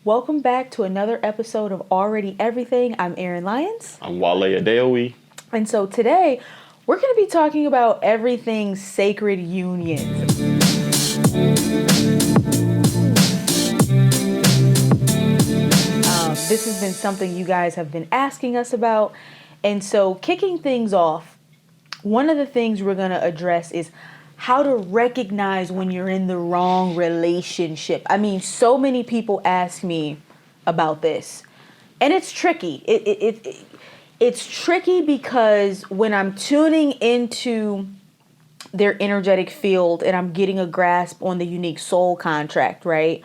Welcome back to another episode of Already Everything. I'm Erin Lyons. I'm Erin Adewale. And so today, we're going to be talking about everything sacred unions. This has been something you guys have been asking us about. And so kicking things off, one of the things we're going to address is how to recognize when you're in the wrong relationship. I mean, so many people ask me about this, and it's tricky. It's tricky because when I'm tuning into their energetic field and I'm getting a grasp on the unique soul contract, right?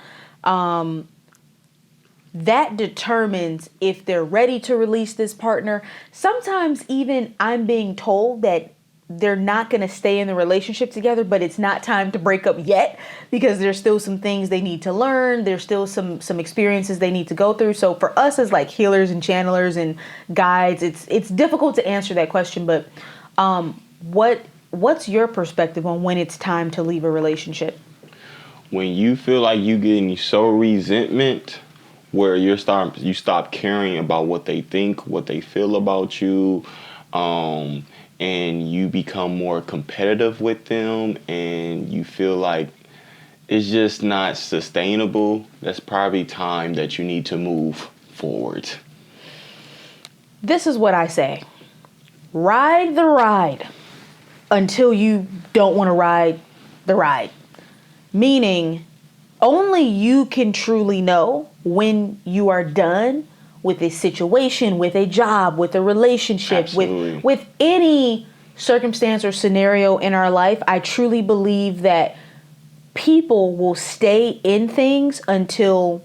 That determines if they're ready to release this partner. Sometimes even I'm being told that they're not going to stay in the relationship together, but it's not time to break up yet because there's still some things they need to learn. There's still some experiences they need to go through. So for us as like healers and channelers and guides, it's difficult to answer that question. But what's your perspective on when it's time to leave a relationship? When you feel like you getting so resentment where you stop caring about what they think, what they feel about you, and you become more competitive with them and you feel like it's just not sustainable, that's probably time that you need to move forward. This is what I say. Ride the ride until you don't want to ride the ride. Meaning, only you can truly know when you are done with a situation, with a job, with a relationship, with any circumstance or scenario in our life. I truly believe that people will stay in things until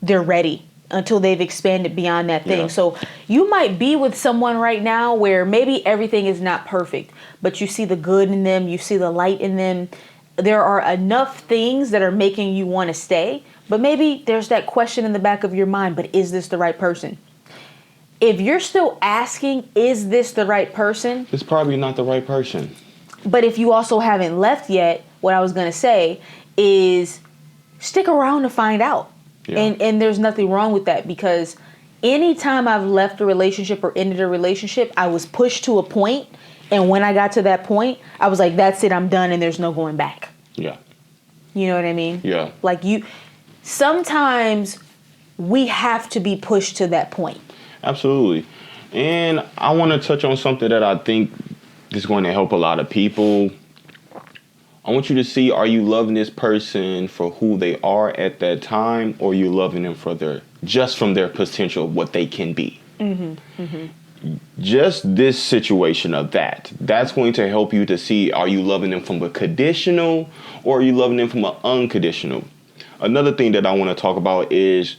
they're ready, until they've expanded beyond that thing. Yeah. So you might be with someone right now where maybe everything is not perfect, but you see the good in them, you see the light in them. There are enough things that are making you want to stay. But maybe there's that question in the back of your mind, but is this the right person? If you're still asking, is this the right person? It's probably not the right person. But if you also haven't left yet, what I was going to say is stick around to find out. Yeah. And there's nothing wrong with that because anytime I've left a relationship or ended a relationship, I was pushed to a point. And when I got to that point, I was like, that's it, I'm done and there's no going back. Yeah. You know what I mean? Yeah. Like sometimes we have to be pushed to that point. Absolutely. And I want to touch on something that I think is going to help a lot of people. I want you to see, are you loving this person for who they are at that time, or are you loving them for just from their potential, what they can be? Mm-hmm. Mm-hmm. Just this situation of that's going to help you to see, are you loving them from a conditional or are you loving them from an unconditional? Another thing that I want to talk about is,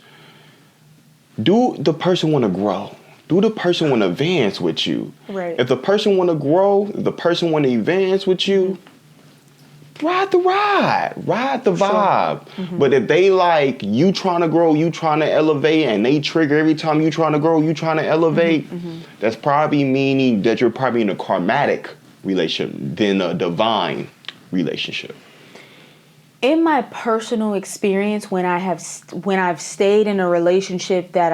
do the person want to grow? Do the person want to advance with you? Right. If the person want to grow, if the person want to advance with you, ride the vibe. Mm-hmm. But if they like you trying to grow, you trying to elevate, and they trigger every time you trying to grow, you trying to elevate, that's probably meaning that you're probably in a karmatic relationship than a divine relationship. In my personal experience, when I've stayed in a relationship that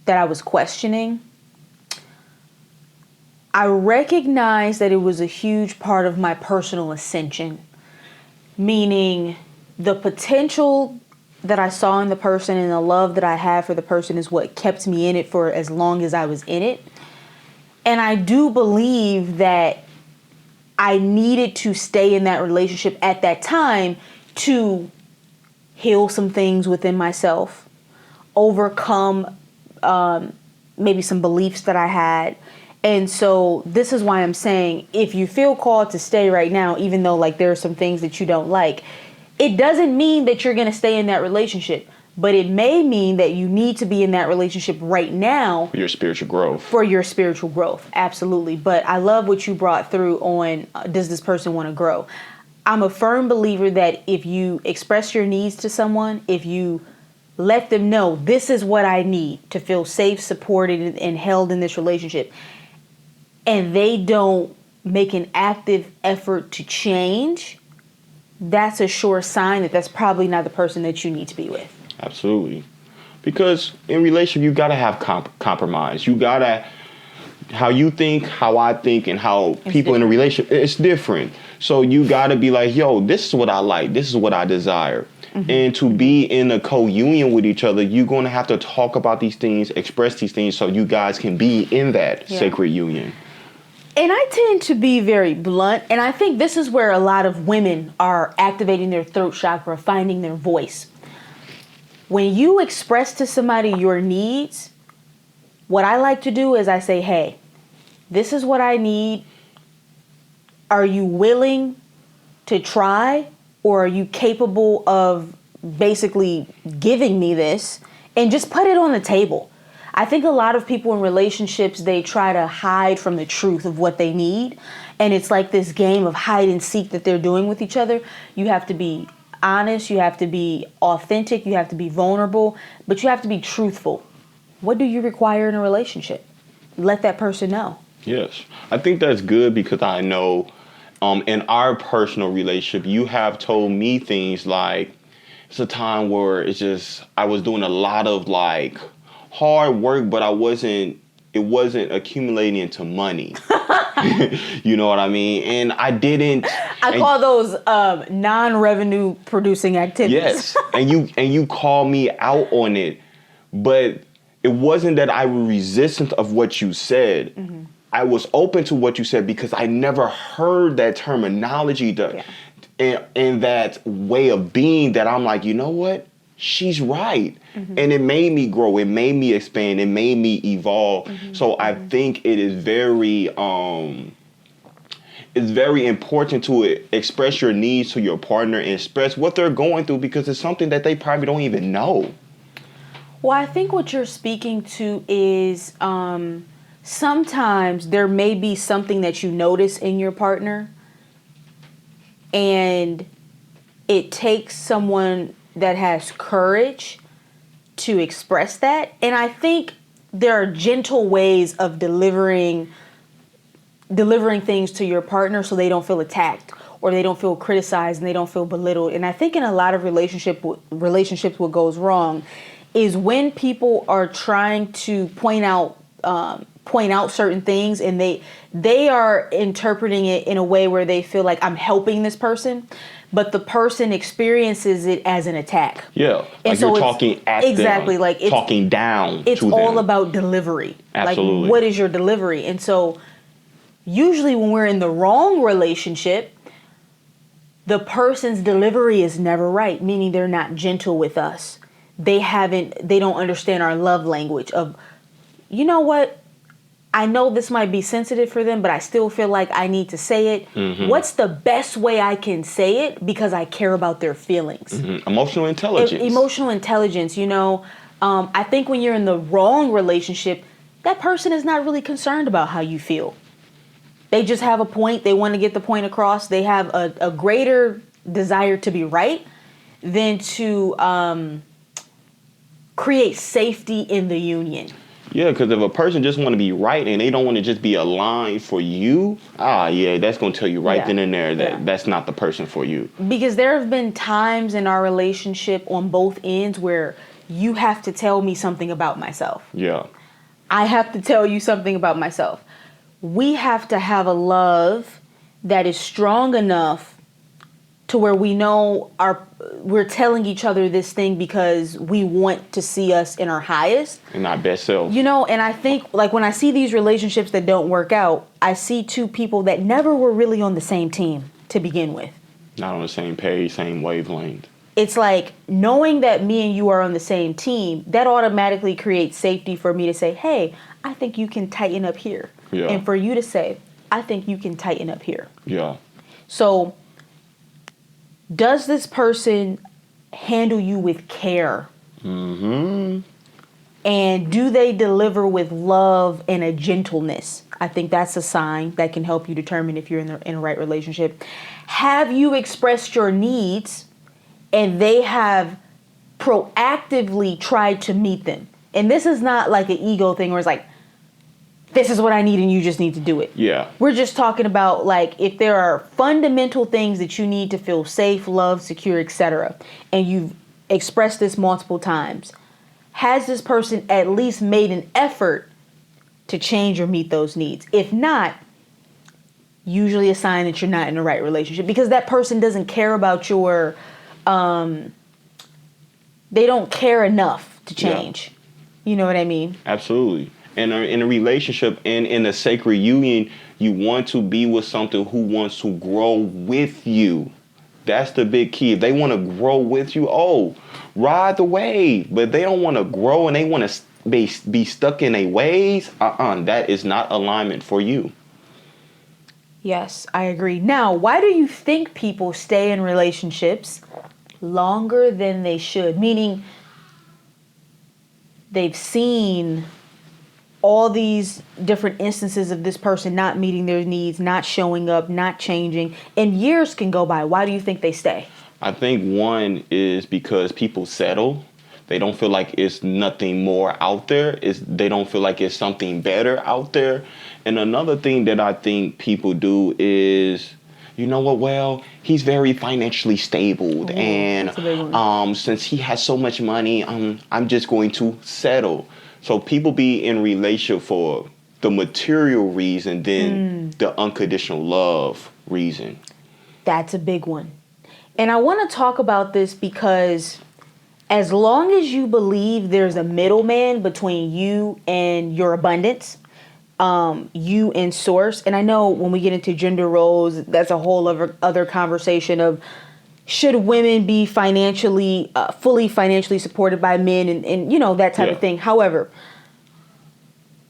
I was questioning, I recognized that it was a huge part of my personal ascension. Meaning the potential that I saw in the person and the love that I have for the person is what kept me in it for as long as I was in it. And I do believe that I needed to stay in that relationship at that time to heal some things within myself, overcome maybe some beliefs that I had. And so this is why I'm saying, if you feel called to stay right now, even though like there are some things that you don't like, it doesn't mean that you're going to stay in that relationship, but it may mean that you need to be in that relationship right now. For your spiritual growth. For your spiritual growth. Absolutely. But I love what you brought through on, does this person want to grow? I'm a firm believer that if you express your needs to someone, if you let them know this is what I need to feel safe, supported, and held in this relationship, and they don't make an active effort to change, that's a sure sign that that's probably not the person that you need to be with. Absolutely. Because in relationship, you got to have compromise. You got to, how you think, how I think, and how people in a relationship, it's different. So you got to be like, yo, this is what I like. This is what I desire. And to be in a co-union with each other, you're going to have to talk about these things, express these things so you guys can be in that sacred union. And I tend to be very blunt, and I think this is where a lot of women are activating their throat chakra, finding their voice. When you express to somebody your needs, what I like to do is I say, hey, this is what I need. Are you willing to try? Or are you capable of basically giving me this? And just put it on the table. I think a lot of people in relationships, they try to hide from the truth of what they need. And it's like this game of hide and seek that they're doing with each other. You have to be honest. You have to be authentic. You have to be vulnerable. But you have to be truthful. What do you require in a relationship? Let that person know. Yes. I think that's good because I know in our personal relationship, you have told me things like, it's a time where it's just, I was doing a lot of like hard work, but it wasn't accumulating into money. You know what I mean? And I didn't. I call those non-revenue producing activities. Yes. and you call me out on it, but it wasn't that I was resistant of what you said. Mm-hmm. I was open to what you said because I never heard that terminology and that way of being that I'm like, you know what? She's right. Mm-hmm. And it made me grow. It made me expand. It made me evolve. Mm-hmm. So I think it is it's very important to express your needs to your partner and express what they're going through because it's something that they probably don't even know. Well, I think what you're speaking to is sometimes there may be something that you notice in your partner and it takes someone that has courage to express that. And I think there are gentle ways of delivering things to your partner so they don't feel attacked or they don't feel criticized and they don't feel belittled. And I think in a lot of relationships what goes wrong is when people are trying to point out certain things and they are interpreting it in a way where they feel like I'm helping this person, but the person experiences it as an attack. Yeah, and like so you're talking at exactly them, like it's, talking down. It's to all them. about delivery. Absolutely. Like what is your delivery? And so usually when we're in the wrong relationship, the person's delivery is never right, meaning they're not gentle with us. They don't understand our love language of, you know what? I know this might be sensitive for them, but I still feel like I need to say it. Mm-hmm. What's the best way I can say it because I care about their feelings? Mm-hmm. Emotional intelligence. Emotional intelligence, I think when you're in the wrong relationship, that person is not really concerned about how you feel. They just have a point. They want to get the point across. They have a greater desire to be right than to create safety in the union. Yeah, because if a person just want to be right and they don't want to just be aligned for you, that's going to tell you right then and there that that's not the person for you. Because there have been times in our relationship on both ends where you have to tell me something about myself. Yeah. I have to tell you something about myself. We have to have a love that is strong enough to where we know we're telling each other this thing because we want to see us in our highest. And our best self. And I think like when I see these relationships that don't work out, I see two people that never were really on the same team to begin with. Not on the same page, same wavelength. It's like knowing that me and you are on the same team, that automatically creates safety for me to say, hey, I think you can tighten up here. Yeah. And for you to say, I think you can tighten up here. Yeah. So does this person handle you with care? Mm-hmm. And do they deliver with love and a gentleness? I think that's a sign that can help you determine if you're in a right relationship. Have you expressed your needs and they have proactively tried to meet them? And this is not like an ego thing where it's like, this is what I need and you just need to do it. Yeah. We're just talking about like if there are fundamental things that you need to feel safe, loved, secure, etc. And you've expressed this multiple times. Has this person at least made an effort to change or meet those needs? If not, usually a sign that you're not in the right relationship, because that person doesn't care about your, they don't care enough to change. Yeah. You know what I mean? Absolutely. And in a relationship and in a sacred union, you want to be with something who wants to grow with you. That's the big key. If they want to grow with you, ride the wave. But if they don't want to grow and they want to be stuck in their ways, that is not alignment for you. Yes, I agree. Now, why do you think people stay in relationships longer than they should? Meaning, they've seen all these different instances of this person not meeting their needs, not showing up, not changing, and years can go by. Why do you think they stay? I think one is because people settle. They don't feel like it's nothing more out there. They don't feel like it's something better out there. And another thing that I think people do is, you know what, well, he's very financially stable. And since he has so much money, I'm just going to settle. So people be in relationship for the material reason than the unconditional love reason. That's a big one. And I want to talk about this because as long as you believe there's a middleman between you and your abundance, you and source, and I know when we get into gender roles, that's a whole other conversation of should women be financially, fully financially supported by men and you know, that type of thing. However,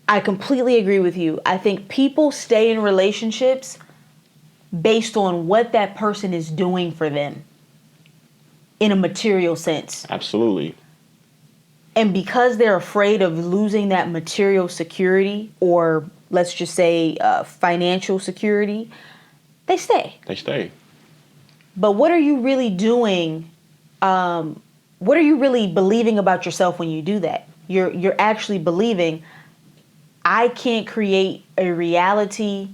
I completely agree with you. I think people stay in relationships based on what that person is doing for them in a material sense. Absolutely. And because they're afraid of losing that material security, or let's just say financial security, they stay. They stay. But what are you really doing? What are you really believing about yourself when you do that? You're actually believing, I can't create a reality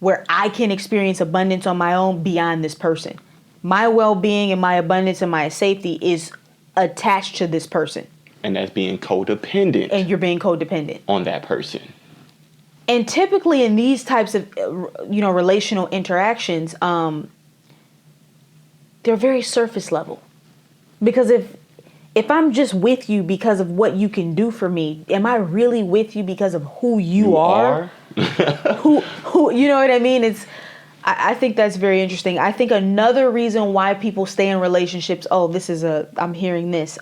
where I can experience abundance on my own beyond this person. My well-being and my abundance and my safety is attached to this person. And that's being codependent. And you're being codependent on that person. And typically in these types of, relational interactions, they're very surface level. Because if I'm just with you because of what you can do for me, am I really with you because of who you are? who you know what I mean? I think that's very interesting. I think another reason why people stay in relationships, I'm hearing this,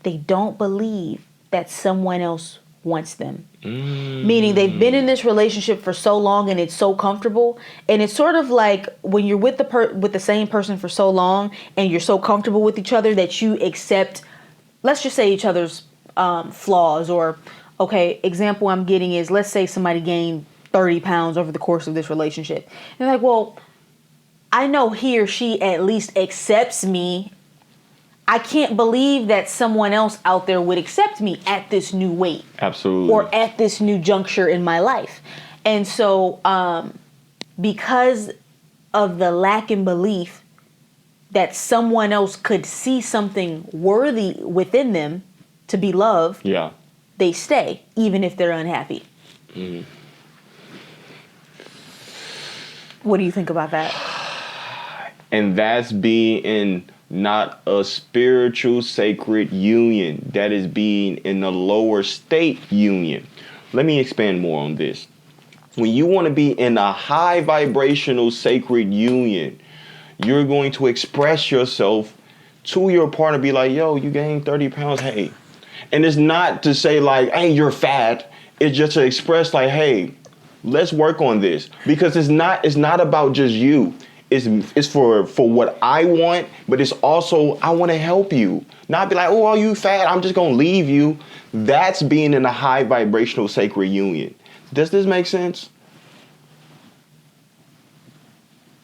they don't believe that someone else wants them. Meaning they've been in this relationship for so long and it's so comfortable. And it's sort of like when you're with the same person for so long and you're so comfortable with each other that you accept, let's just say, each other's flaws. Or, okay, example I'm getting is, let's say somebody gained 30 pounds over the course of this relationship. And they're like, well, I know he or she at least accepts me. I can't believe that someone else out there would accept me at this new weight. Absolutely. Or at this new juncture in my life. And so because of the lack in belief that someone else could see something worthy within them to be loved, they stay, even if they're unhappy. Mm. What do you think about that? And that's being in not a spiritual sacred union. That is being in a lower state union. Let me expand more on this. When you want to be in a high vibrational sacred union, you're going to express yourself to your partner, be like, yo, you gained 30 pounds, hey. And it's not to say like, hey, you're fat. It's just to express like, hey, let's work on this. Because it's not about just you. It's for what I want, but it's also I want to help you. Not be like, oh, are you fat? I'm just going to leave you. That's being in a high vibrational sacred union. Does this make sense?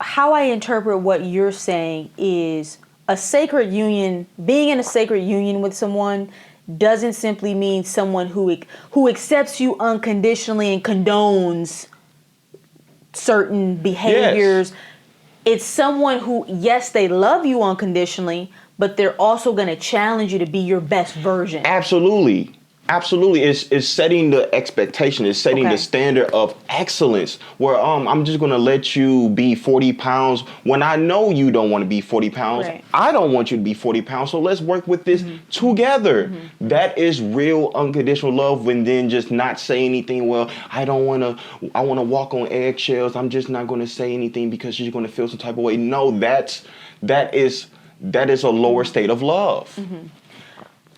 How I interpret what you're saying is a sacred union, being in a sacred union with someone doesn't simply mean someone who accepts you unconditionally and condones certain behaviors. Yes. It's someone who, yes, they love you unconditionally, but they're also going to challenge you to be your best version. Absolutely. Absolutely. It's setting the expectation. It's setting Okay. the standard of excellence where I'm just going to let you be 40 pounds when I know you don't want to be 40 pounds. Right. I don't want you to be 40 pounds. So let's work with this together. That is real unconditional love, when then just not say anything. Well, I want to walk on eggshells. I'm just not going to say anything because you're going to feel some type of way. No, that is a lower state of love.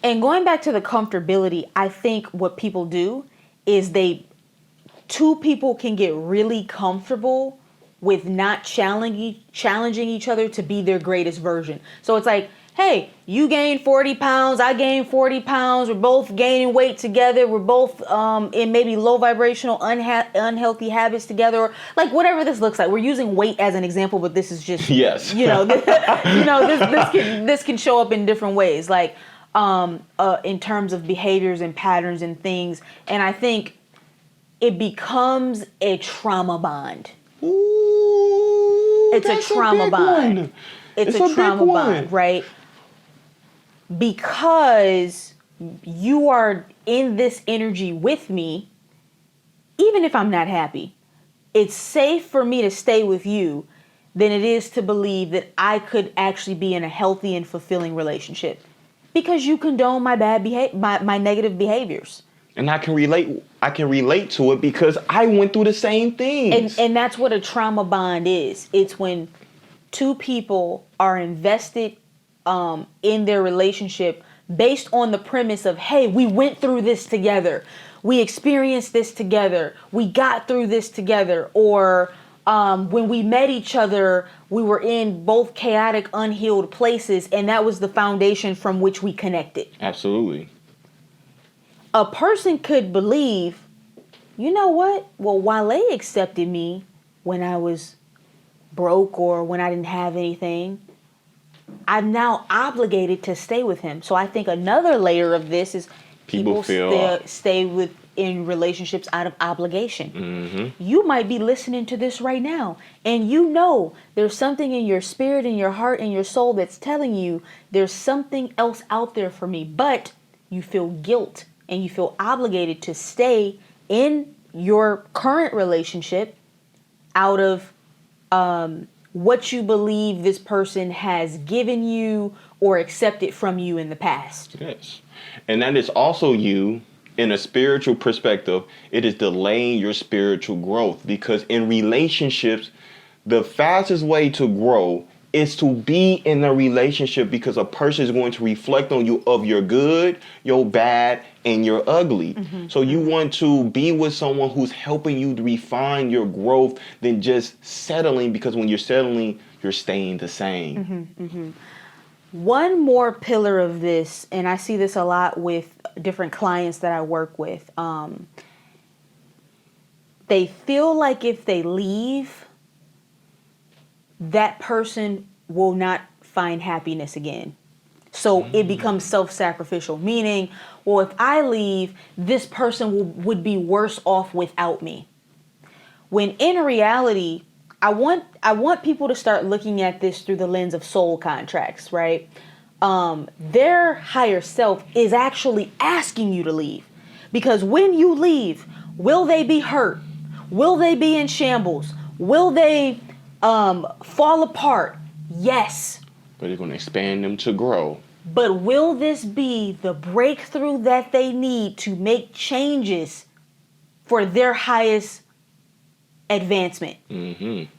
And going back to the comfortability, I think what people do is two people can get really comfortable with not challenging each other to be their greatest version. So it's like, hey, you gained 40 pounds, I gained 40 pounds, we're both gaining weight together, we're both in maybe low vibrational, unhealthy habits together, or like whatever this looks like. We're using weight as an example, but this is just, Yes. this can show up in different ways. Like, in terms of behaviors and patterns and things. And I think it becomes a trauma bond. Ooh, It's a trauma bond. One. It's a trauma bond, right? Because you are in this energy with me, even if I'm not happy, it's safe for me to stay with you than it is to believe that I could actually be in a healthy and fulfilling relationship. Because you condone my my negative behaviors. And I can relate to it because I went through the same things. And that's what a trauma bond is. It's when two people are invested in their relationship based on the premise of, hey, we went through this together. We experienced this together. We got through this together. Or when we met each other, we were in both chaotic, unhealed places, and that was the foundation from which we connected. Absolutely. A person could believe, you know what? Well, Wale accepted me when I was broke or when I didn't have anything. I'm now obligated to stay with him. So I think another layer of this is people stay in relationships out of obligation. Mm-hmm. You might be listening to this right now, and you know there's something in your spirit, in your heart, in your soul that's telling you there's something else out there for me, but you feel guilt and you feel obligated to stay in your current relationship out of what you believe this person has given you or accepted from you in the past. Yes. And that is also you. In a spiritual perspective, it is delaying your spiritual growth, because in relationships, the fastest way to grow is to be in a relationship, because a person is going to reflect on you of your good, your bad, and your ugly. Mm-hmm. So you want to be with someone who's helping you to refine your growth than just settling, because when you're settling, you're staying the same. Mm-hmm, mm-hmm. One more pillar of this, and I see this a lot with different clients that I work with, they feel like if they leave, that person will not find happiness again. So it becomes self-sacrificial, meaning, well, if I leave, this person would be worse off without me. When in reality, I want people to start looking at this through the lens of soul contracts, right? Their higher self is actually asking you to leave. Because when you leave, will they be hurt? Will they be in shambles? Will they fall apart? Yes. But it's going to expand them to grow. But will this be the breakthrough that they need to make changes for their highest advancement? Mm-hmm.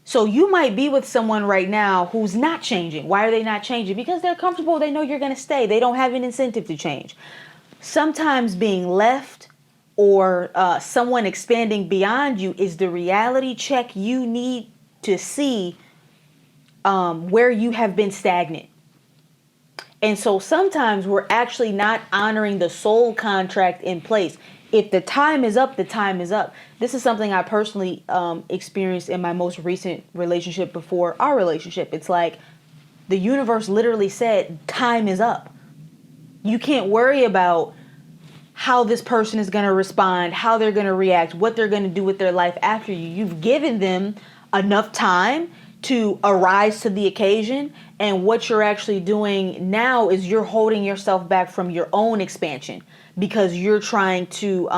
So you might be with someone right now who's not changing. Why are they not changing? Because they're comfortable. They know you're going to stay. They don't have an incentive to change. Sometimes being left or someone expanding beyond you is the reality check you need to see where you have been stagnant. And so sometimes we're actually not honoring the soul contract in place. If the time is up, the time is up. This is something I personally experienced in my most recent relationship before our relationship. It's like the universe literally said, time is up. You can't worry about how this person is going to respond, how they're going to react, what they're going to do with their life after you. You've given them enough time to arise to the occasion. And what you're actually doing now is you're holding yourself back from your own expansion because you're trying to,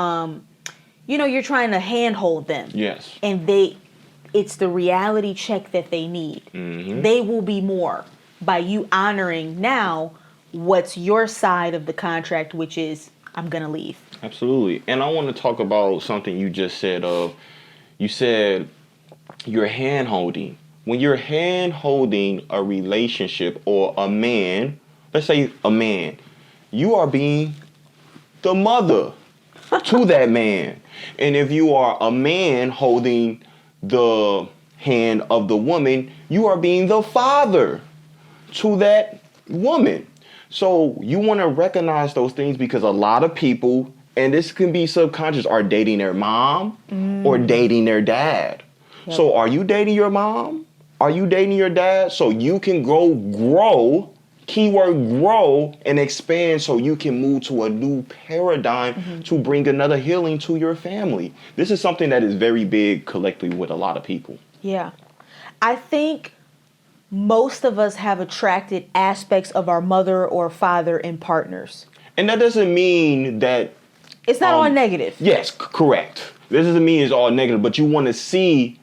you're trying to handhold them. Yes. And it's the reality check that they need. Mm-hmm. They will be more by you honoring now what's your side of the contract, which is I'm going to leave. Absolutely. And I want to talk about something you just said you said you're hand holding. When you're hand holding a relationship or a man, let's say a man, you are being the mother to that man. And if you are a man holding the hand of the woman, you are being the father to that woman. So you want to recognize those things because a lot of people, and this can be subconscious, are dating their mom or dating their dad. Yep. So are you dating your mom? Are you dating your dad? So you can grow, keyword grow, and expand so you can move to a new paradigm to bring another healing to your family. This is something that is very big collectively with a lot of people. Yeah. I think most of us have attracted aspects of our mother or father in partners. And that doesn't mean that it's not all negative. Yes, correct. This doesn't mean it's all negative, but you want to see,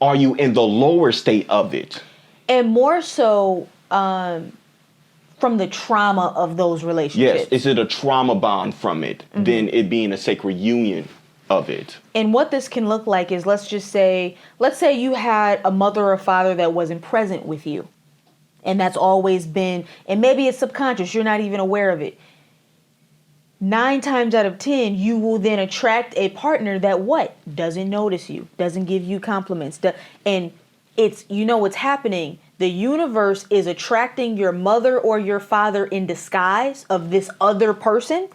are you in the lower state of it? And more so from the trauma of those relationships. Yes, is it a trauma bond from it than it being a sacred union of it? And what this can look like is, let's say you had a mother or father that wasn't present with you. And that's always been, and maybe it's subconscious, you're not even aware of it. 9 times out of 10, you will then attract a partner that doesn't notice you, doesn't give you compliments. And it's, what's happening. The universe is attracting your mother or your father in disguise of this other person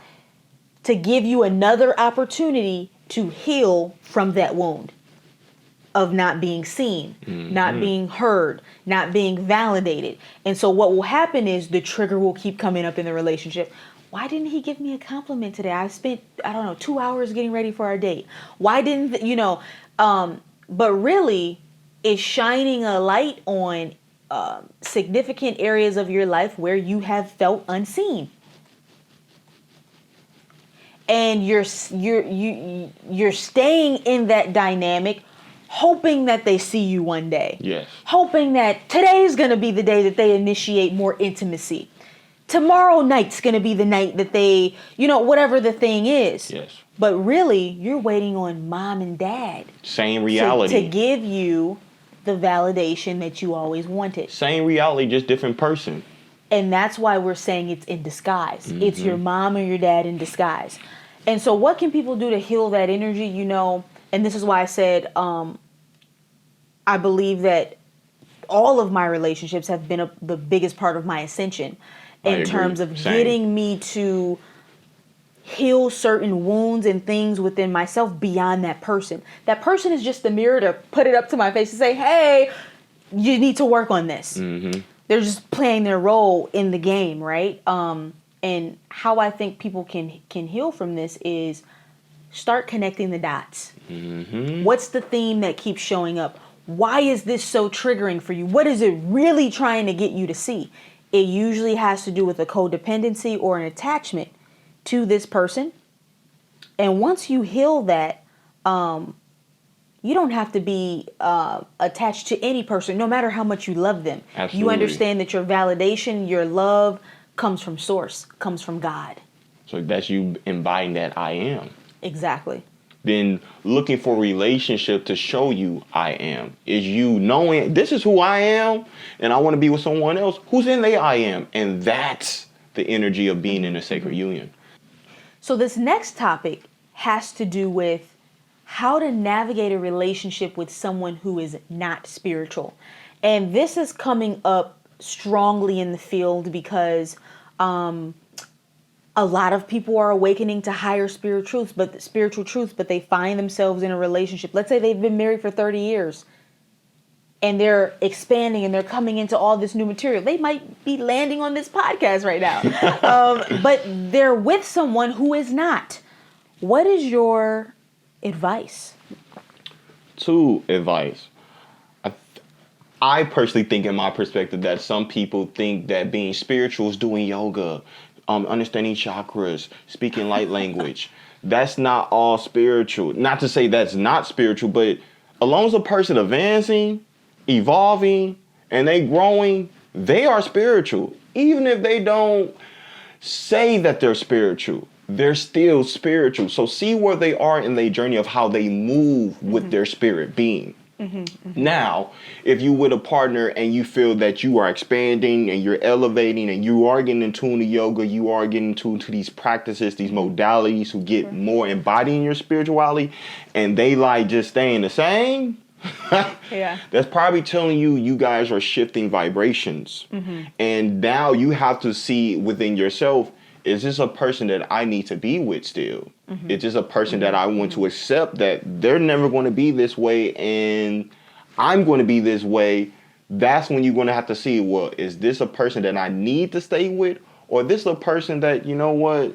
to give you another opportunity to heal from that wound of not being seen, not being heard, not being validated. And so what will happen is the trigger will keep coming up in the relationship. Why didn't he give me a compliment today? I spent, 2 hours getting ready for our date. Why didn't, but really it's shining a light on significant areas of your life where you have felt unseen. And you're staying in that dynamic, hoping that they see you one day. Yes. Hoping that today's going to be the day that they initiate more intimacy. Tomorrow night's going to be the night that they, whatever the thing is. Yes. But really, you're waiting on mom and dad. Same reality. To give you the validation that you always wanted. Same reality, just different person. And that's why we're saying it's in disguise. It's your mom or your dad in disguise. And so what can people do to heal that energy? And this is why I said I believe that all of my relationships have been the biggest part of my ascension in terms of getting me to heal certain wounds and things within myself beyond that person. That person is just the mirror to put it up to my face and say, hey, you need to work on this. They're just playing their role in the game, right? And how I think people can heal from this is start connecting the dots. What's the theme that keeps showing up? Why is this so triggering for you? What is it really trying to get you to see? It usually has to do with a codependency or an attachment to this person. And once you heal that, you don't have to be attached to any person, no matter how much you love them. Absolutely. You understand that your validation, your love comes from source, comes from God. So that's you embodying that I am. Exactly. Then looking for a relationship to show you I am. Is you knowing this is who I am and I want to be with someone else who's in their I am. And that's the energy of being in a sacred union. So this next topic has to do with how to navigate a relationship with someone who is not spiritual. And this is coming up strongly in the field because a lot of people are awakening to higher spiritual truths, but they find themselves in a relationship. Let's say they've been married for 30 years and they're expanding and they're coming into all this new material. They might be landing on this podcast right now, but they're with someone who is not. What is your advice? Advice. I personally think, in my perspective, that some people think that being spiritual is doing yoga, understanding chakras, speaking light language. That's not all spiritual. Not to say that's not spiritual, but as long as a person advancing, evolving, and they growing, they are spiritual. Even if they don't say that they're spiritual, they're still spiritual. So see where they are in their journey of how they move with their spirit being. Now, if you with a partner and you feel that you are expanding and you're elevating and you are getting in tune to yoga, you are getting in tune to these practices, these modalities who get more embodying your spirituality, and they like just staying the same, Yeah. that's probably telling you guys are shifting vibrations. And now you have to see within yourself, is this a person that I need to be with still? Is this a person that I want to accept that they're never going to be this way and I'm going to be this way? That's when you're going to have to see, well, is this a person that I need to stay with? Or this a person that, you know what,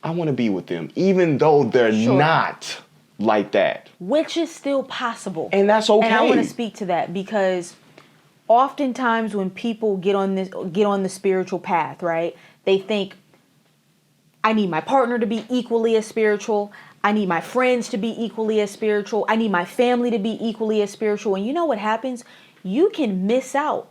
I want to be with them, even though they're not like that. Which is still possible. And that's okay. And I want to speak to that because oftentimes when people get on the spiritual path, right, they think, I need my partner to be equally as spiritual. I need my friends to be equally as spiritual. I need my family to be equally as spiritual. And you know what happens? You can miss out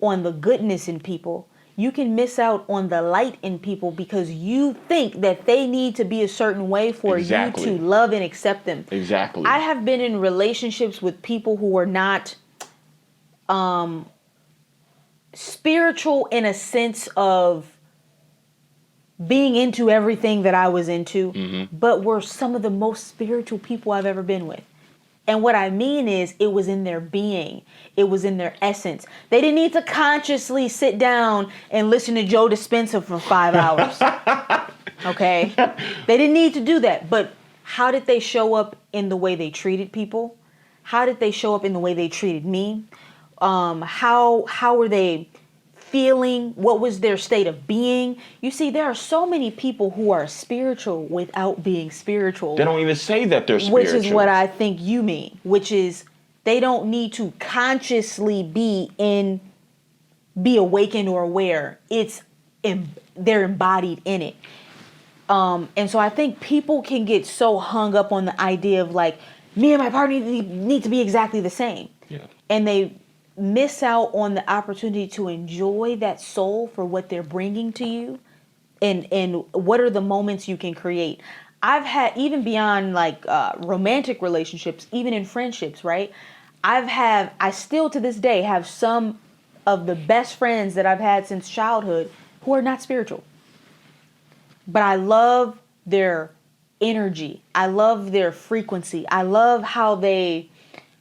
on the goodness in people. You can miss out on the light in people because you think that they need to be a certain way for you to love and accept them. Exactly. I have been in relationships with people who are not spiritual in a sense of being into everything that I was into, but were some of the most spiritual people I've ever been with. And what I mean is, it was in their being. It was in their essence. They didn't need to consciously sit down and listen to Joe Dispenza for 5 hours. Okay? They didn't need to do that. But how did they show up in the way they treated people? How did they show up in the way they treated me? How were they feeling? What was their state of being? You see, there are so many people who are spiritual without being spiritual. They don't even say that they're spiritual. Which is what I think you mean, which is they don't need to consciously be awakened or aware. They're embodied in it. And so I think people can get so hung up on the idea of like, me and my partner need to be exactly the same. Yeah. And they miss out on the opportunity to enjoy that soul for what they're bringing to you and what are the moments you can create. I've had, even beyond like romantic relationships, even in friendships, right? I still to this day have some of the best friends that I've had since childhood who are not spiritual. But I love their energy. I love their frequency. I love how they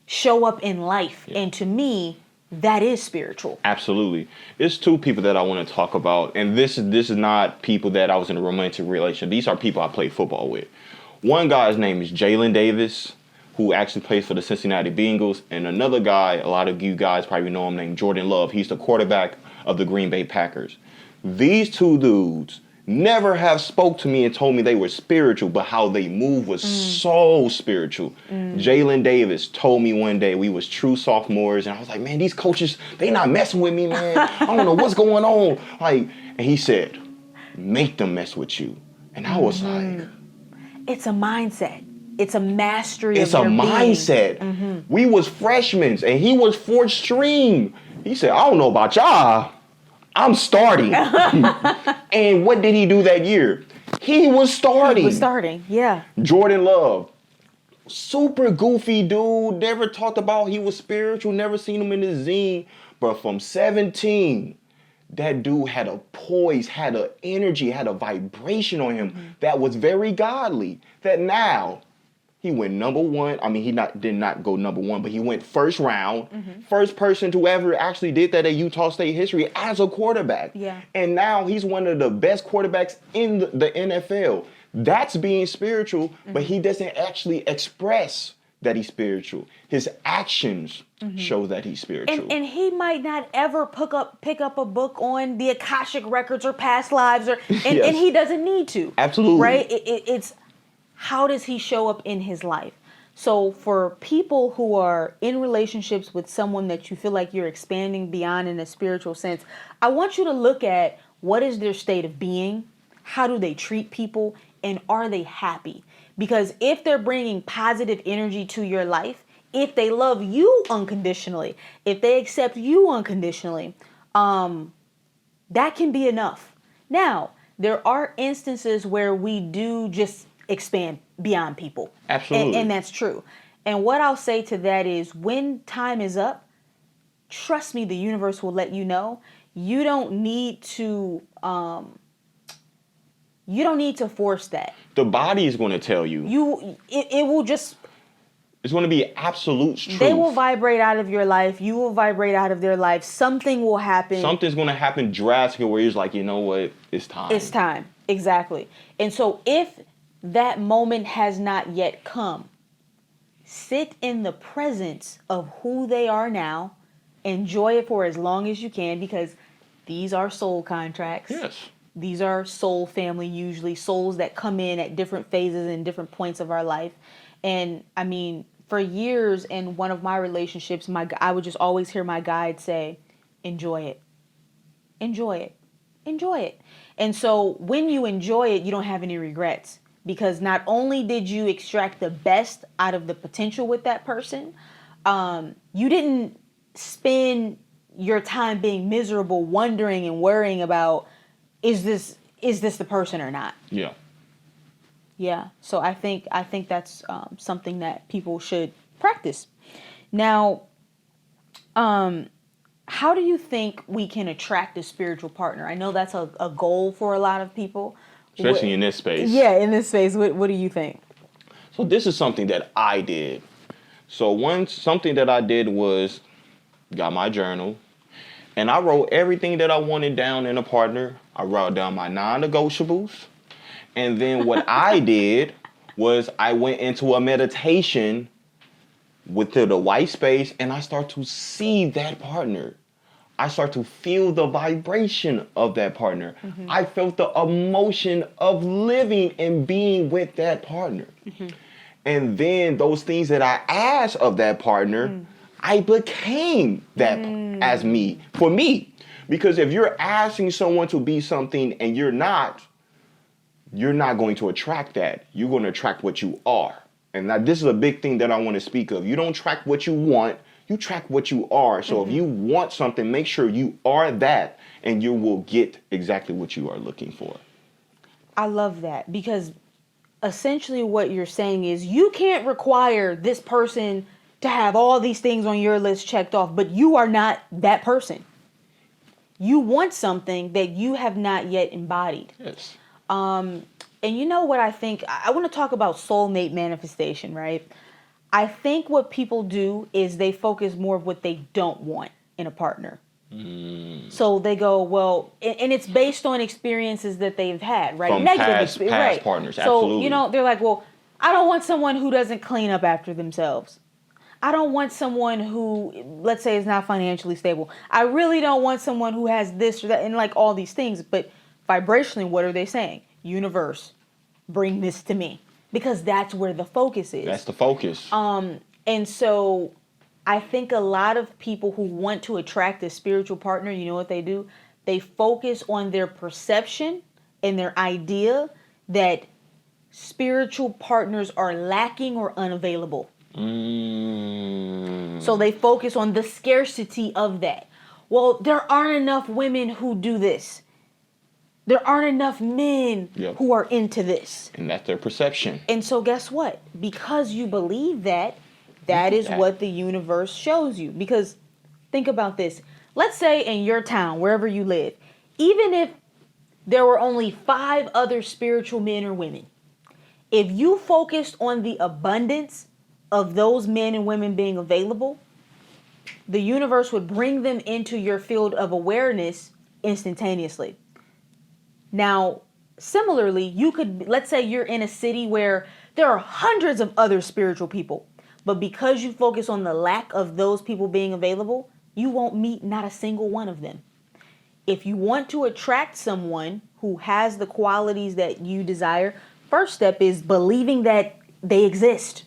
show up in life. Yeah. And to me, that is spiritual. Absolutely. It's two people that I want to talk about. And this is not people that I was in a romantic relationship. These are people I played football with. One guy's name is Jalen Davis, who actually plays for the Cincinnati Bengals. And another guy, a lot of you guys probably know him, named Jordan Love. He's the quarterback of the Green Bay Packers. These two dudes never have spoke to me and told me they were spiritual, but how they move was so spiritual. Jalen Davis told me one day, we was true sophomores, and I was like, man, these coaches, they not messing with me, man. I don't know what's going on. Like, and he said, make them mess with you. And I was like, it's a mindset. It's a mastery it's of your a mindset. Being. We was freshmen, and he was fourth string. He said, I don't know about y'all, I'm starting. And what did he do that year? He was starting. Yeah. Jordan Love, super goofy dude, never talked about he was spiritual, never seen him in his zine. But from 17, that dude had a poise, had an energy, had a vibration on him that was very godly. That now, he went number one. I mean, did not go number one, but he went first round. First person to ever actually did that at Utah State history as a quarterback. Yeah. And now he's one of the best quarterbacks in the NFL. That's being spiritual, but he doesn't actually express that he's spiritual. His actions show that he's spiritual. And he might not ever pick up a book on the Akashic records or past lives, and he doesn't need to. Absolutely. Right? It's how does he show up in his life? So for people who are in relationships with someone that you feel like you're expanding beyond in a spiritual sense, I want you to look at what is their state of being, how do they treat people, and are they happy? Because if they're bringing positive energy to your life, if they love you unconditionally, if they accept you unconditionally, that can be enough. Now, there are instances where we do just expand beyond people. Absolutely. And that's true. And what I'll say to that is when time is up, trust me, the universe will let you know. You don't need to force that. The body is going to tell you. It will just, it's going to be absolute truth. they will vibrate out of your life. You will vibrate out of their life. Something will happen. Something's going to happen drastic where you're like, you know what? It's time. It's time. Exactly. And so if that moment has not yet come, sit in the presence of who they are now. Enjoy it for as long as you can, because these are soul contracts. Yes. These are soul family, usually souls that come in at different phases and different points of our life. And I mean, for years in one of my relationships, I would just always hear my guide say, enjoy it, enjoy it, enjoy it. And so when you enjoy it, you don't have any regrets, because not only did you extract the best out of the potential with that person, you didn't spend your time being miserable, wondering and worrying about, is this the person or not? Yeah. Yeah. So I think that's something that people should practice. Now, how do you think we can attract a spiritual partner? I know that's a goal for a lot of people. Especially in this space. Yeah, in this space. What do you think? So this is something that I did. So something that I did was got my journal and I wrote everything that I wanted down in a partner. I wrote down my non-negotiables. And then what I did was I went into a meditation within the white space and I start to see that partner. I start to feel the vibration of that partner. Mm-hmm. I felt the emotion of living and being with that partner. Mm-hmm. And then those things that I asked of that partner, I became that as me, for me. Because if you're asking someone to be something and you're not going to attract that. You're going to attract what you are. And now this is a big thing that I want to speak of. You don't track what you want, you track what you are. So if you want something, make sure you are that and you will get exactly what you are looking for. I love that, because essentially what you're saying is you can't require this person to have all these things on your list checked off, but you are not that person. You want something that you have not yet embodied. Yes. And you know what I think? I want to talk about soulmate manifestation, right? I think what people do is they focus more of what they don't want in a partner. So they go, well, and it's based on experiences that they've had, right? From past right. partners, so, absolutely. They're like, well, I don't want someone who doesn't clean up after themselves. I don't want someone who, let's say, is not financially stable. I really don't want someone who has this or that, and like all these things. But vibrationally, what are they saying? Universe, bring this to me, because that's where the focus is. That's the focus. And so I think a lot of people who want to attract a spiritual partner, you know what they do? They focus on their perception and their idea that spiritual partners are lacking or unavailable. So they focus on the scarcity of that. Well, there aren't enough women who do this. There aren't enough men who are into this. And that's their perception. And so guess what? Because you believe that, that is what the universe shows you. Because think about this. Let's say in your town, wherever you live, even if there were only 5 other spiritual men or women, if you focused on the abundance of those men and women being available, the universe would bring them into your field of awareness instantaneously. Now, similarly, you could, let's say you're in a city where there are hundreds of other spiritual people, but because you focus on the lack of those people being available, you won't meet not a single one of them. If you want to attract someone who has the qualities that you desire, first step is believing that they exist.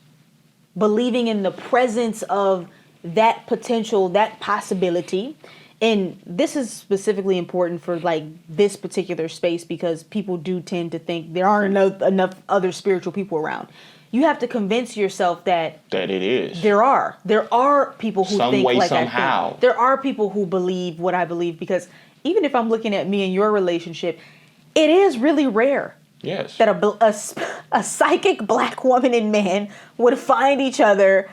believing in the presence of that potential, that possibility. And this is specifically important for like this particular space because people do tend to think there aren't enough other spiritual people around. You have to convince yourself that it is. There are people who think like somehow. I think. There are people who believe what I believe because even if I'm looking at me and your relationship, it is really rare. Yes. That a psychic black woman and man would find each other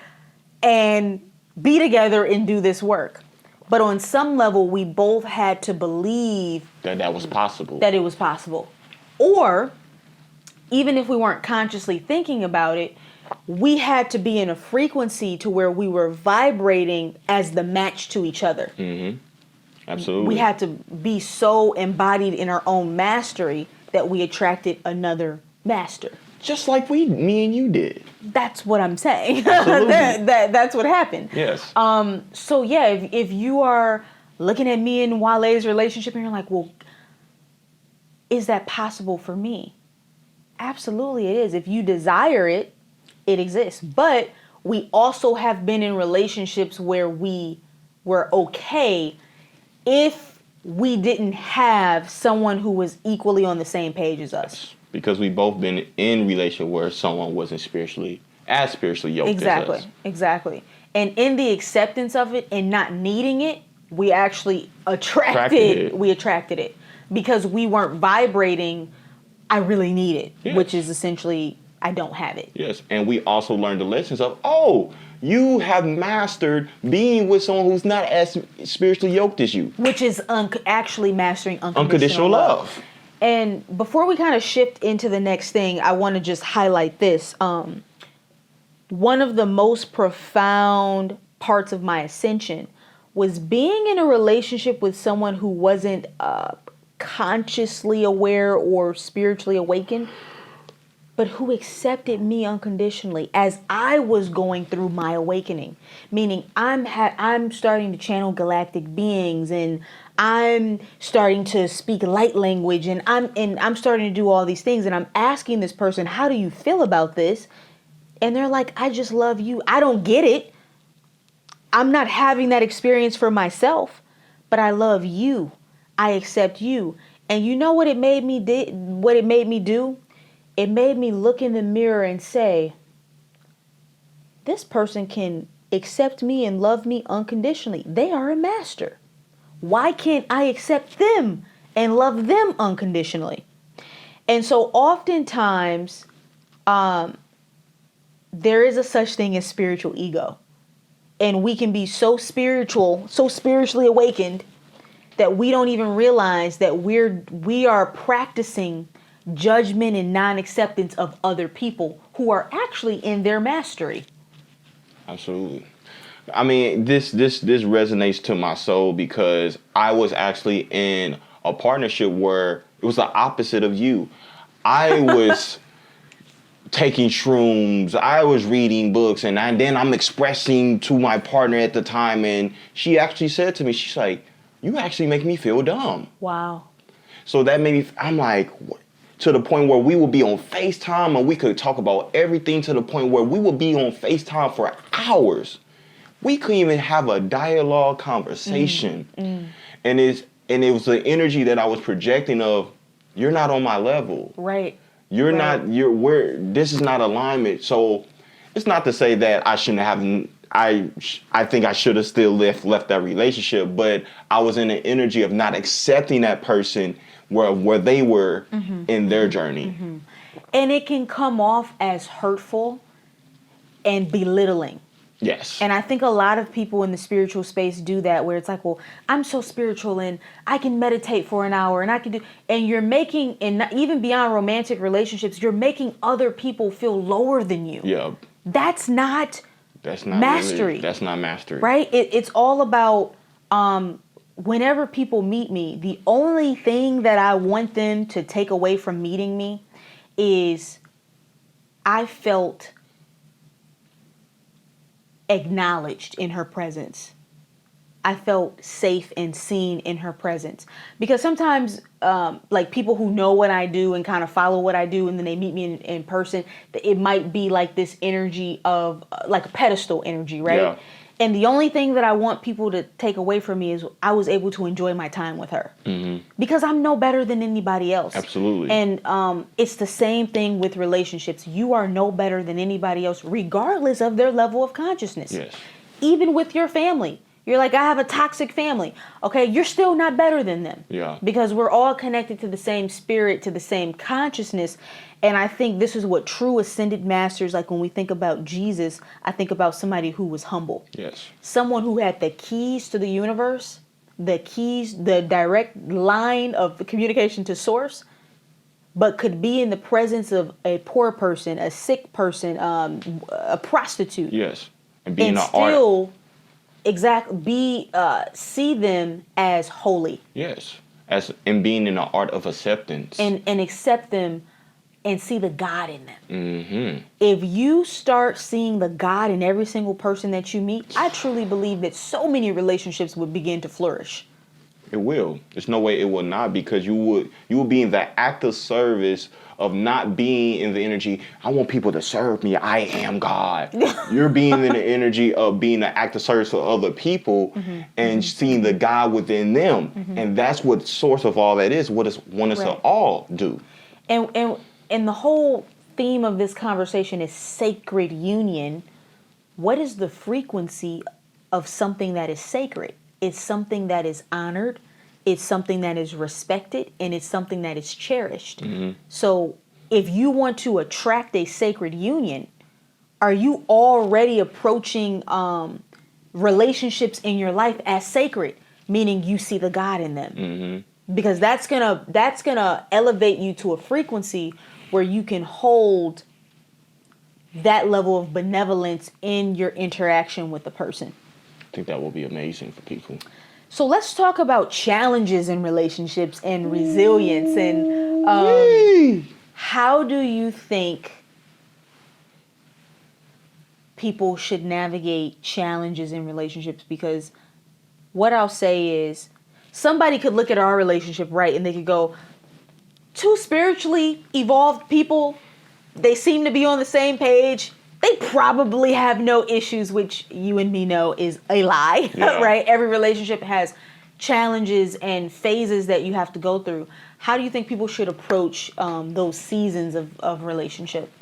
and be together and do this work. But on some level, we both had to believe that was possible. That it was possible. Or, even if we weren't consciously thinking about it, we had to be in a frequency to where we were vibrating as the match to each other. Mm-hmm. Absolutely. We had to be so embodied in our own mastery that we attracted another master. Just like me and you did. That's what I'm saying. Absolutely. That's what happened. Yes. So yeah, if you are looking at me and Wale's relationship and you're like, well, is that possible for me? Absolutely it is. If you desire it, it exists. But we also have been in relationships where we were okay if we didn't have someone who was equally on the same page as us. Because we both been in relationship where someone wasn't spiritually yoked as us. Exactly. And in the acceptance of it and not needing it, we actually attracted it because we weren't vibrating, I really need it, yes. Which is essentially, I don't have it. Yes. And we also learned the lessons of, you have mastered being with someone who's not as spiritually yoked as you. Which is actually mastering unconditional love. And before we kind of shift into the next thing, I want to just highlight this. One of the most profound parts of my ascension was being in a relationship with someone who wasn't consciously aware or spiritually awakened, but who accepted me unconditionally as I was going through my awakening. Meaning I'm starting to channel galactic beings and I'm starting to speak light language and I'm starting to do all these things and I'm asking this person, how do you feel about this? And they're like, I just love you. I don't get it. I'm not having that experience for myself, but I love you. I accept you. And you know what it made me do? It made me look in the mirror and say, this person can accept me and love me unconditionally. They are a master. Why can't I accept them and love them unconditionally? And so oftentimes, there is a such thing as spiritual ego. And we can be so spiritually awakened that we don't even realize that we are practicing judgment and non-acceptance of other people who are actually in their mastery. Absolutely. I mean, this resonates to my soul because I was actually in a partnership where it was the opposite of you. I was taking shrooms, I was reading books, and then I'm expressing to my partner at the time, and she actually said to me, she's like, you actually make me feel dumb. Wow. So that made me, I'm like, what? To the point where we would be on FaceTime and we could talk about everything to the point where we would be on FaceTime for hours. We couldn't even have a dialogue conversation. And it was the energy that I was projecting of, you're not on my level. Right. You're not, this is not alignment. So it's not to say that I shouldn't have, I think I should have still left that relationship, but I was in the energy of not accepting that person where they were in their journey. And it can come off as hurtful and belittling. Yes. And I think a lot of people in the spiritual space do that, where it's like, well, I'm so spiritual and I can meditate for an hour and I can do, and you're making, and even beyond romantic relationships, you're making other people feel lower than you. Yeah. That's not mastery. Really, that's not mastery. Right? It's all about, whenever people meet me, the only thing that I want them to take away from meeting me is I felt acknowledged in her presence. I felt safe and seen in her presence. Because sometimes, like people who know what I do and kind of follow what I do, and then they meet me in person, it might be like this energy of like a pedestal energy, right? Yeah. And the only thing that I want people to take away from me is I was able to enjoy my time with her. Because I'm no better than anybody else. Absolutely. And it's the same thing with relationships. You are no better than anybody else, regardless of their level of consciousness. Yes. Even with your family. You're like, I have a toxic family. Okay, you're still not better than them. Yeah. Because we're all connected to the same spirit, to the same consciousness. And I think this is what true ascended masters, like when we think about Jesus, I think about somebody who was humble. Yes. Someone who had the keys to the universe, the keys, the direct line of communication to source, but could be in the presence of a poor person, a sick person, a prostitute. Yes. And being And an art. still see them as holy. Yes. And being in the art of acceptance. And accept them and see the God in them. Mm-hmm. If you start seeing the God in every single person that you meet, I truly believe that so many relationships would begin to flourish. It will. There's no way it will not, because you will be in the active service of not being in the energy, I want people to serve me, I am God. You're being in the energy of being an active service for other people and seeing the God within them. And that's what the source of all that is, what is want us to all do. And the whole theme of this conversation is sacred union. What is the frequency of something that is sacred? It's something that is honored, it's something that is respected, and it's something that is cherished. So if you want to attract a sacred union, are you already approaching relationships in your life as sacred, meaning you see the God in them? Because that's gonna elevate you to a frequency where you can hold that level of benevolence in your interaction with the person. I think that will be amazing for people. So let's talk about challenges in relationships and resilience. And how do you think people should navigate challenges in relationships? Because what I'll say is somebody could look at our relationship, right, and they could go, two spiritually evolved people, they seem to be on the same page. They probably have no issues, which you and me know is a lie, right? Every relationship has challenges and phases that you have to go through. How do you think people should approach those seasons of relationship?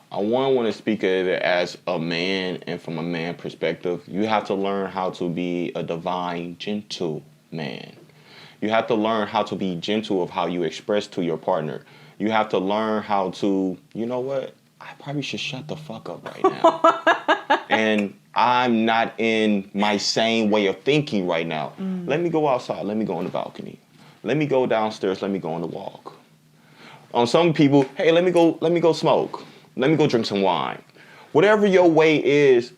I want to speak of it as a man, and from a man perspective, you have to learn how to be a divine, gentle man. You have to learn how to be gentle of how you express to your partner. You have to learn how to, you know what? I probably should shut the fuck up right now. And I'm not in my same way of thinking right now. Let me go outside. Let me go on the balcony. Let me go downstairs. Let me go on the walk. On some people, hey, let me go smoke. Let me go drink some wine. Whatever your way is,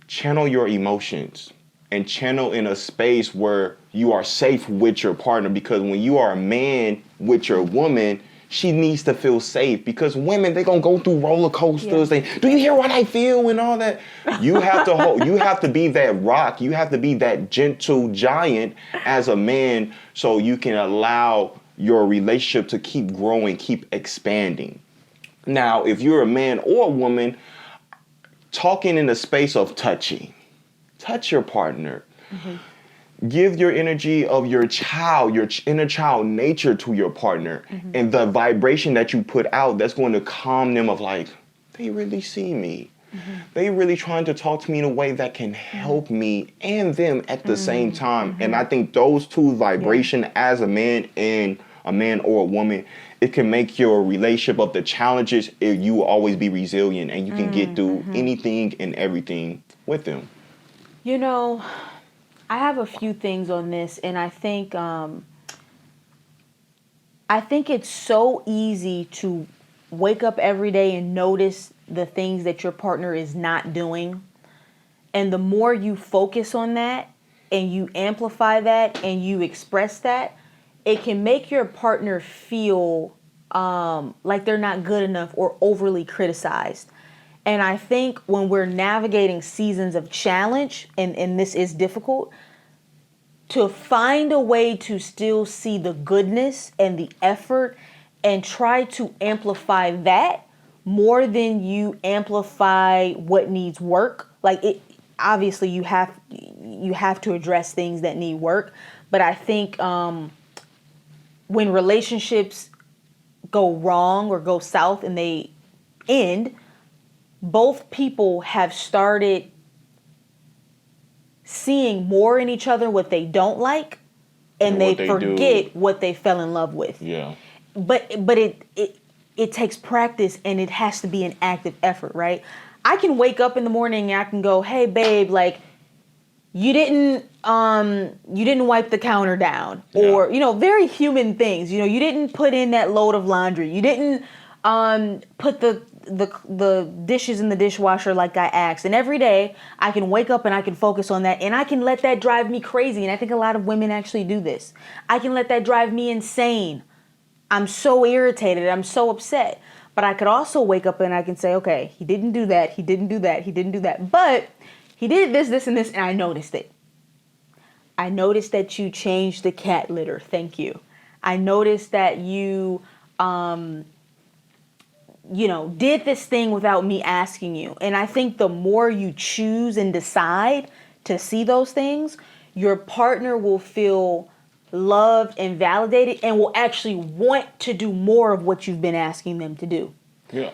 channel your emotions and channel in a space where you are safe with your partner, because when you are a man with your woman, she needs to feel safe, because women, they're going to go through roller coasters. And, do you hear what I feel and all that? You have to you have to be that rock. You have to be that gentle giant as a man, so you can allow your relationship to keep growing, keep expanding. Now, if you're a man or a woman, talking in the space of touching, touch your partner. Give your energy of your child, your inner child nature to your partner. And the vibration that you put out, that's going to calm them of like, they really see me. They really trying to talk to me in a way that can help me and them at the same time. And I think those two vibration as a man and a man or a woman, it can make your relationship of the challenges, if you will always be resilient and you can get through anything and everything with them. You know, I have a few things on this, and I think it's so easy to wake up every day and notice the things that your partner is not doing. And the more you focus on that and you amplify that and you express that, it can make your partner feel like they're not good enough or overly criticized. And I think when we're navigating seasons of challenge, and this is difficult, to find a way to still see the goodness and the effort and try to amplify that more than you amplify what needs work. Like, it obviously you have to address things that need work, but I think when relationships go wrong or go south and they end, both people have started seeing more in each other what they don't like, and they forget what they fell in love with. Yeah. But it takes practice, and it has to be an active effort, right? I can wake up in the morning and I can go, "Hey babe, like you didn't wipe the counter down," or very human things. You didn't put in that load of laundry. You didn't put the dishes in the dishwasher like I asked. And every day I can wake up and I can focus on that, and I can let that drive me crazy. And I think a lot of women actually do this. I can let that drive me insane. I'm so irritated. I'm so upset. But I could also wake up and I can say, okay, he didn't do that. He didn't do that. He didn't do that. But he did this, this, and this, and I noticed it. I noticed that you changed the cat litter. Thank you. I noticed that you did this thing without me asking you. And I think the more you choose and decide to see those things, your partner will feel loved and validated and will actually want to do more of what you've been asking them to do. Yeah.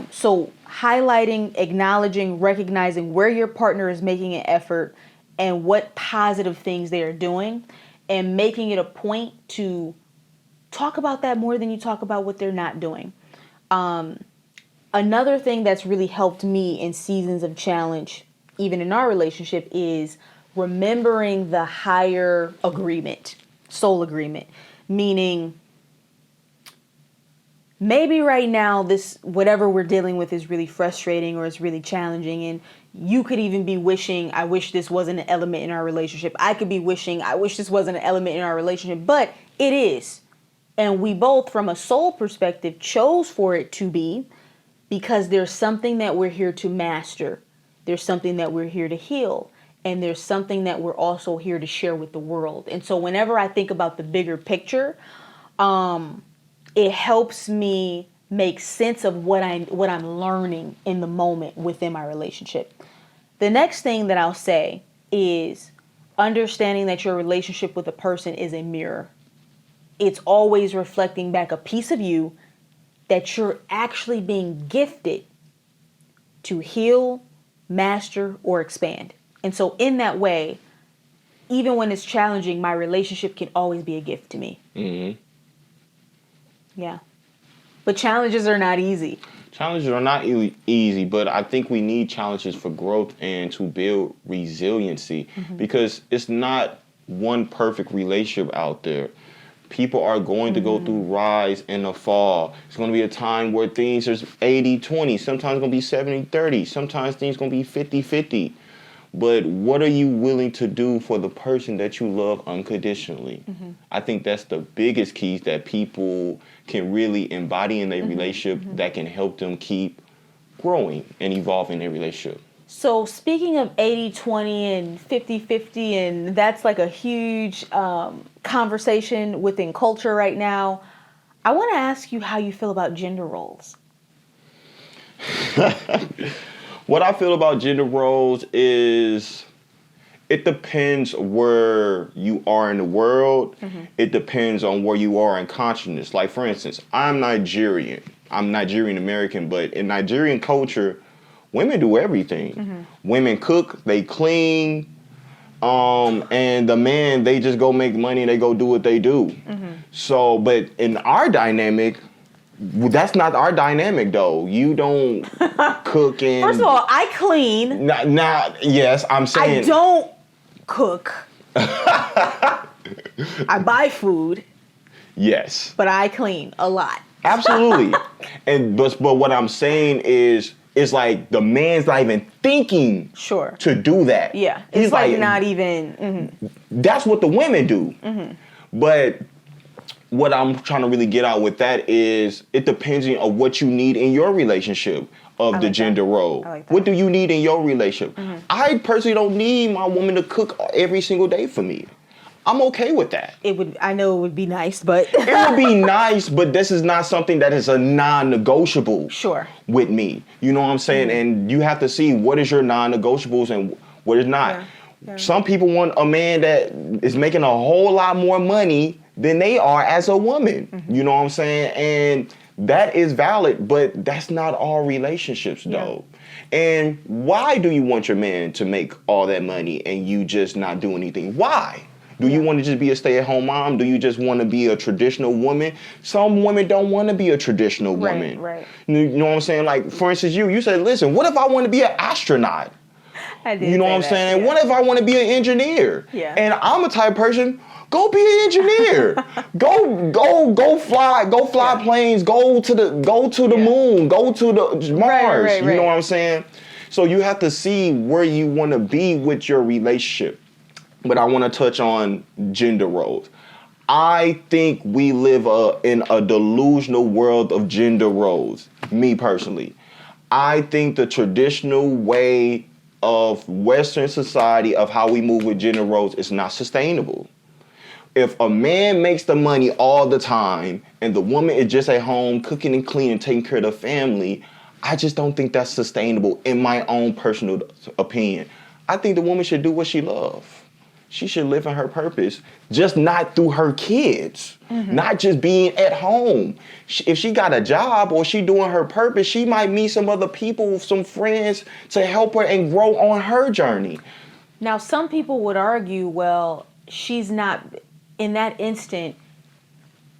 So highlighting, acknowledging, recognizing where your partner is making an effort and what positive things they are doing, and making it a point to talk about that more than you talk about what they're not doing. Another thing that's really helped me in seasons of challenge, even in our relationship, is remembering the higher agreement, soul agreement, meaning maybe right now this whatever we're dealing with is really frustrating or it's really challenging, and you could even be wishing, I wish this wasn't an element in our relationship. I could be wishing, I wish this wasn't an element in our relationship, but it is. And we both, from a soul perspective, chose for it to be, because there's something that we're here to master. There's something that we're here to heal. And there's something that we're also here to share with the world. And so whenever I think about the bigger picture, it helps me make sense of what I'm learning in the moment within my relationship. The next thing that I'll say is understanding that your relationship with a person is a mirror. It's always reflecting back a piece of you that you're actually being gifted to heal, master, or expand. And so in that way, even when it's challenging, my relationship can always be a gift to me. Mm-hmm. Yeah. But challenges are not easy. Challenges are not easy, but I think we need challenges for growth and to build resiliency, because it's not one perfect relationship out there. People are going to go through rise and a fall. It's going to be a time where things are 80-20. Sometimes it's going to be 70-30. Sometimes things are going to be 50-50. But what are you willing to do for the person that you love unconditionally? Mm-hmm. I think that's the biggest keys that people can really embody in their relationship that can help them keep growing and evolving their relationship. So speaking of 80-20 and 50-50, and that's like a huge conversation within culture right now, I want to ask you how you feel about gender roles. What I feel about gender roles is it depends where you are in the world. Mm-hmm. It depends on where you are in consciousness. Like, for instance, I'm Nigerian. I'm Nigerian American, but in Nigerian culture, women do everything. Mm-hmm. Women cook, they clean, and the men, they just go make money and they go do what they do. Mm-hmm. So, but in our dynamic, that's not our dynamic, though. You don't cook and... First of all, I clean. Yes, I'm saying... I don't cook. I buy food. Yes. But I clean a lot. Absolutely. But what I'm saying is, it's like the man's not even thinking to do that. Yeah. It's like not even... Mm-hmm. That's what the women do. Mm-hmm. But... what I'm trying to really get out with that is it depends on what you need in your relationship. of I the like gender that. role. I like that. What do you need in your relationship? I personally don't need my woman to cook every single day for me. I'm okay with that. I know it would be nice, but It would be nice, but this is not something that is a non-negotiable Sure. with me. You know what I'm saying? And you have to see what is your non-negotiables and what is not. Yeah. Yeah. Some people want a man that is making a whole lot more money than they are as a woman. You know what I'm saying? And that is valid, but that's not all relationships though. And why do you want your man to make all that money and you just not do anything? Why? Do you want to just be a stay-at-home mom? Do you just want to be a traditional woman? Some women don't want to be a traditional woman. Right. You know what I'm saying? Like, for instance, you said, listen, what if I want to be an astronaut? I did. You know what I'm saying? Yeah. What if I want to be an engineer? Yeah. And I'm a type of person, go be an engineer. go fly planes, go to the moon, go to the Mars. Right. You know what I'm saying? So you have to see where you want to be with your relationship. But I want to touch on gender roles. I think we live in a delusional world of gender roles, me personally. I think the traditional way of Western society of how we move with gender roles is not sustainable. If a man makes the money all the time and the woman is just at home cooking and cleaning, taking care of the family, I just don't think that's sustainable in my own personal opinion. I think the woman should do what she loves. She should live in her purpose, just not through her kids, not just being at home. If she got a job or she doing her purpose, she might meet some other people, some friends to help her and grow on her journey. Now, some people would argue, well, she's not, in that instant,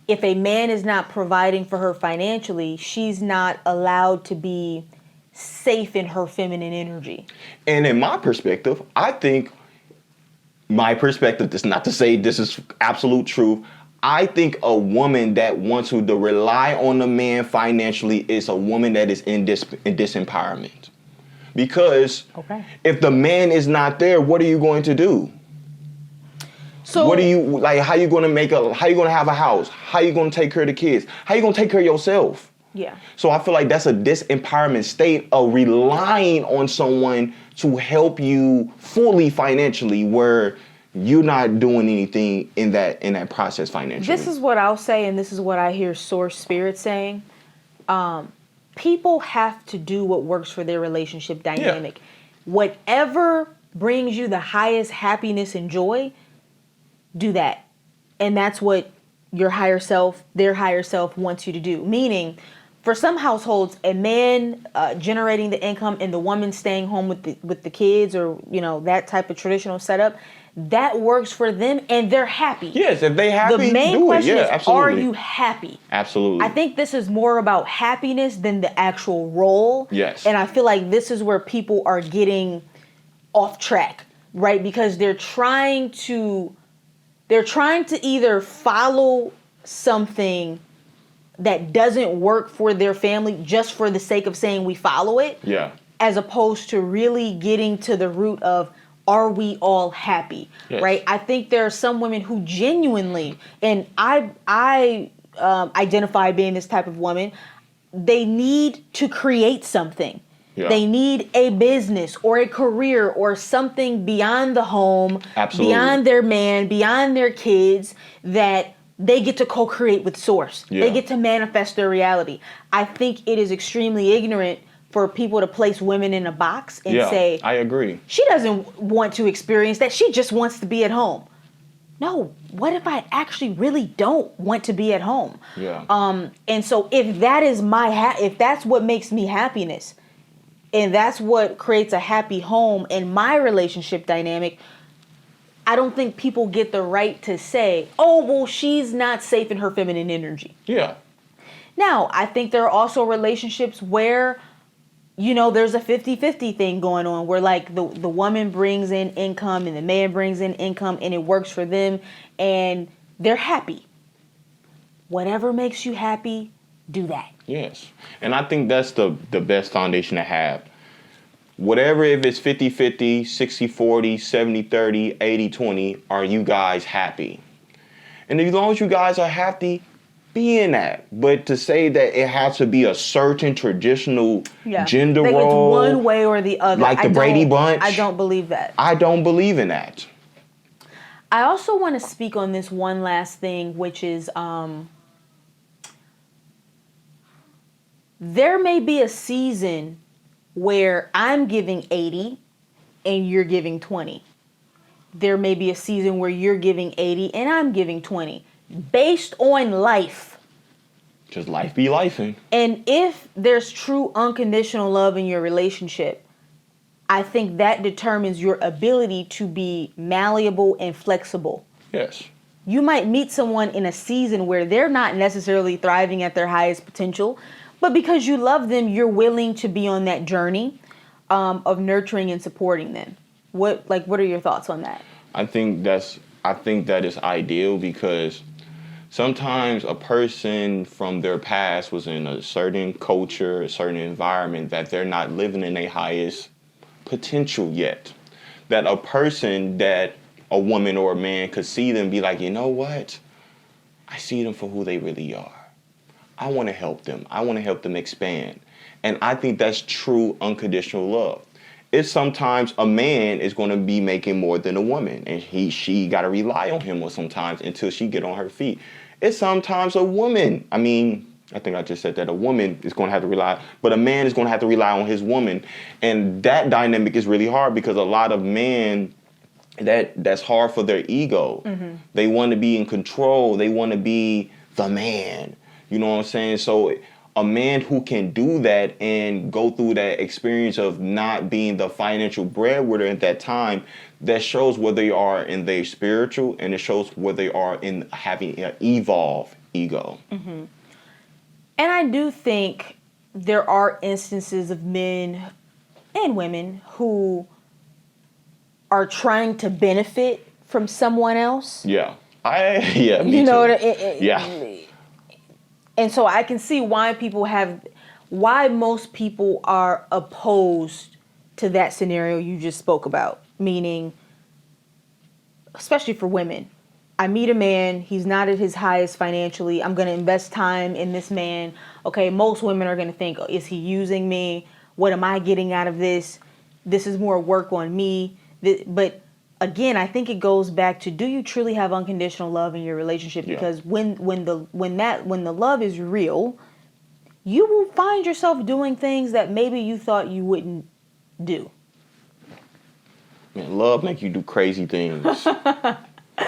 if a man is not providing for her financially, she's not allowed to be safe in her feminine energy. And in my perspective, I think my perspective is not to say this is absolute truth. I think a woman that wants to rely on the man financially is a woman that is in disempowerment. Because if the man is not there, what are you going to do? So what do you like? How you going to how you going to have a house? How you going to take care of the kids? How you going to take care of yourself? Yeah. So I feel like that's a disempowerment state of relying on someone to help you fully financially, where you're not doing anything in that process financially. This is what I'll say, and this is what I hear Source Spirit saying. People have to do what works for their relationship dynamic. Yeah. Whatever brings you the highest happiness and joy, do that. And that's what your higher self, their higher self wants you to do. Meaning, for some households, a man generating the income and the woman staying home with the kids, or that type of traditional setup, that works for them and they're happy. Yes, if they happy, the main do question it. Yeah, is, absolutely. are you happy? Absolutely. I think this is more about happiness than the actual role. Yes. And I feel like this is where people are getting off track, right? Because they're trying to either follow something that doesn't work for their family just for the sake of saying we follow it. Yeah. As opposed to really getting to the root of, are we all happy? Yes. Right? I think there are some women who genuinely, and I identify being this type of woman, they need to create something. Yeah. They need a business or a career or something beyond the home, absolutely, beyond their man, beyond their kids, that they get to co-create with Source. Yeah. They get to manifest their reality. I think it is extremely ignorant for people to place women in a box and say, I agree. She doesn't want to experience that. She just wants to be at home. No, what if I actually really don't want to be at home? Yeah. And so if that is if that's what makes me happiness, and that's what creates a happy home in my relationship dynamic, I don't think people get the right to say, oh, well, she's not safe in her feminine energy. Yeah. Now, I think there are also relationships where, there's a 50-50 thing going on, where like the woman brings in income and the man brings in income and it works for them and they're happy. Whatever makes you happy, do that. Yes. And I think that's the best foundation to have. Whatever, if it's 50-50, 60-40, 70-30, 80-20, are you guys happy? And as long as you guys are happy, be in that. But to say that it has to be a certain traditional gender like role, it's one way or the other, like the Brady Bunch, I don't believe that. I don't believe in that. I also want to speak on this one last thing, which is there may be a season where I'm giving 80 and you're giving 20. There may be a season where you're giving 80 and I'm giving 20, based on life. Just life be lifing. And if there's true unconditional love in your relationship, I think that determines your ability to be malleable and flexible. Yes. You might meet someone in a season where they're not necessarily thriving at their highest potential, but because you love them, you're willing to be on that journey of nurturing and supporting them. What are your thoughts on that? I think that is ideal, because sometimes a person from their past was in a certain culture, a certain environment that they're not living in their highest potential yet. That a person, that a woman or a man could see them, be like, you know what? I see them for who they really are. I want to help them. I want to help them expand. And I think that's true unconditional love. It's sometimes a man is going to be making more than a woman, and she got to rely on him sometimes until she get on her feet. It's sometimes a woman. I think I just said that a woman is going to have to rely, but a man is going to have to rely on his woman. And that dynamic is really hard, because a lot of men, that's hard for their ego. Mm-hmm. They want to be in control. They want to be the man. You know what I'm saying? So a man who can do that and go through that experience of not being the financial breadwinner at that time, that shows where they are in their spiritual, and it shows where they are in having an evolved ego. Mm-hmm. And I do think there are instances of men and women who are trying to benefit from someone else. Yeah. Me you know, too. Yeah. And so I can see why most people are opposed to that scenario you just spoke about. Meaning, especially for women, I meet a man, he's not at his highest financially, I'm going to invest time in this man. Okay, most women are going to think, is he using me? What am I getting out of this? This is more work on me. But again, I think it goes back to, do you truly have unconditional love in your relationship? Yeah. Because when the love is real, you will find yourself doing things that maybe you thought you wouldn't do. Man, love make you do crazy things.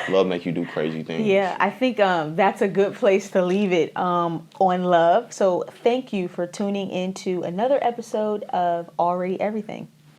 Love make you do crazy things. Yeah, I think that's a good place to leave it on love. So thank you for tuning into another episode of Already Everything.